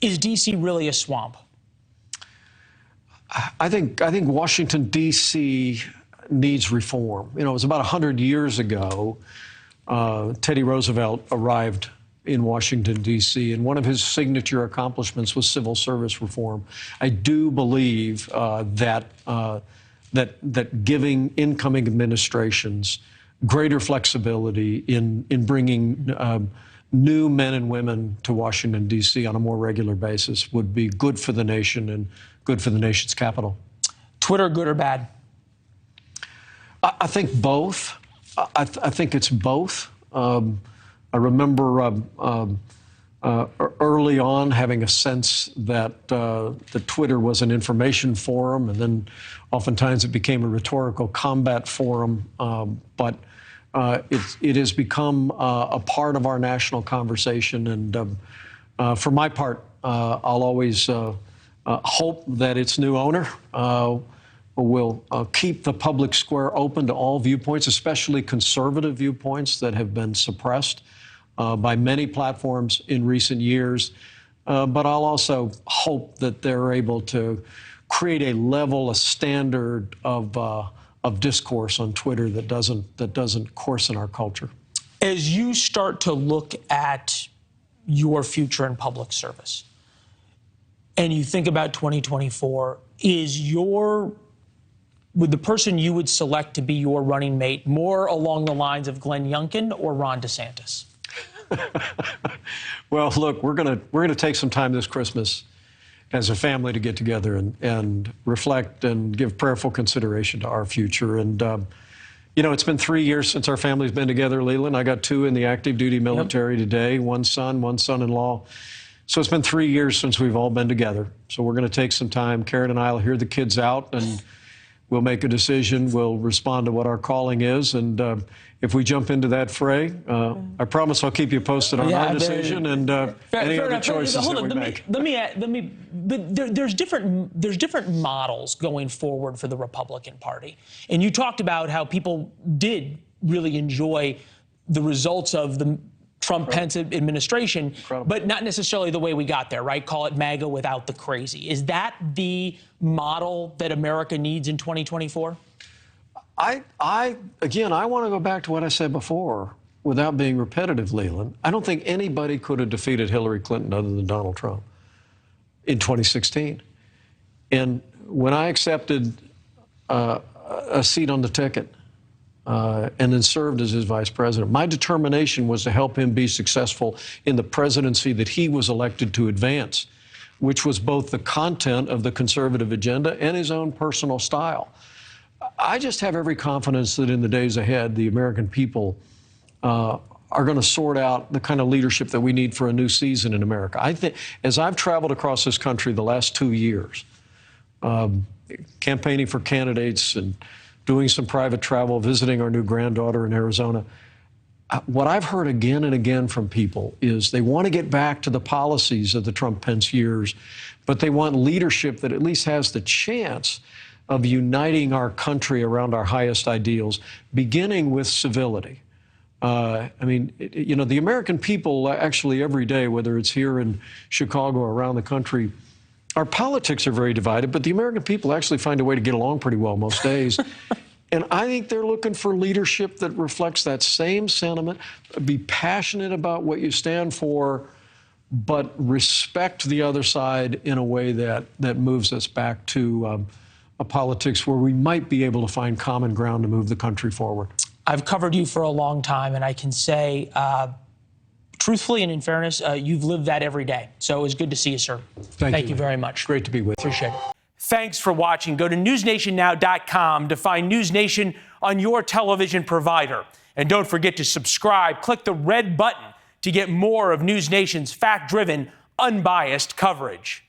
Is D.C. really a swamp? I think Washington, D.C. needs reform. You know, it was about 100 years ago, Teddy Roosevelt arrived in Washington, D.C., and one of his signature accomplishments was civil service reform. I do believe that giving incoming administrations greater flexibility in bringing new men and women to Washington, D.C. on a more regular basis would be good for the nation and good for the nation's capital. Twitter, good or bad? I think both. I think it's both. I remember early on having a sense that the Twitter was an information forum, and then oftentimes it became a rhetorical combat forum. But it has become a part of our national conversation. And for my part, I'll always hope that its new owner will keep the public square open to all viewpoints, especially conservative viewpoints that have been suppressed by many platforms in recent years. But I'll also hope that they're able to create a level, a standard of discourse on Twitter that doesn't coarsen our culture. As you start to look at your future in public service, and you think about 2024, would the person you would select to be your running mate more along the lines of Glenn Youngkin or Ron DeSantis? Well, look, we're gonna take some time this Christmas as a family to get together and reflect and give prayerful consideration to our future. And you know, it's been 3 years since our family's been together, Leland. I got 2 in the active duty military today, one son-in-law. So it's been 3 years since we've all been together. So we're going to take some time. Karen and I will hear the kids out, and we'll make a decision. We'll respond to what our calling is. And if we jump into that fray, I promise I'll keep you posted on our decision and any other choices that we make. But there's different models going forward for the Republican Party. And you talked about how people did really enjoy the results of the Trump-Pence administration, but not necessarily the way we got there, right? Call it MAGA without the crazy. Is that the model that America needs in 2024? Again, I want to go back to what I said before without being repetitive, Leland. I don't think anybody could have defeated Hillary Clinton other than Donald Trump in 2016. And when I accepted a seat on the ticket, and then served as his vice president, my determination was to help him be successful in the presidency that he was elected to advance, which was both the content of the conservative agenda and his own personal style. I just have every confidence that in the days ahead, the American people are going to sort out the kind of leadership that we need for a new season in America. I think, as I've traveled across this country the last 2 years, campaigning for candidates and doing some private travel, visiting our new granddaughter in Arizona, what I've heard again and again from people is they want to get back to the policies of the Trump-Pence years, but they want leadership that at least has the chance of uniting our country around our highest ideals, beginning with civility. I mean, you know, the American people actually every day, whether it's here in Chicago or around the country, our politics are very divided, but the American people actually find a way to get along pretty well most days. And I think they're looking for leadership that reflects that same sentiment, be passionate about what you stand for, but respect the other side in a way that moves us back to a politics where we might be able to find common ground to move the country forward. I've covered you for a long time, and I can say, truthfully and in fairness, you've lived that every day. So it was good to see you, sir. Thank you very much. Great to be with you. Appreciate it. Thanks for watching. Go to newsnationnow.com to find NewsNation on your television provider. And don't forget to subscribe. Click the red button to get more of NewsNation's fact-driven, unbiased coverage.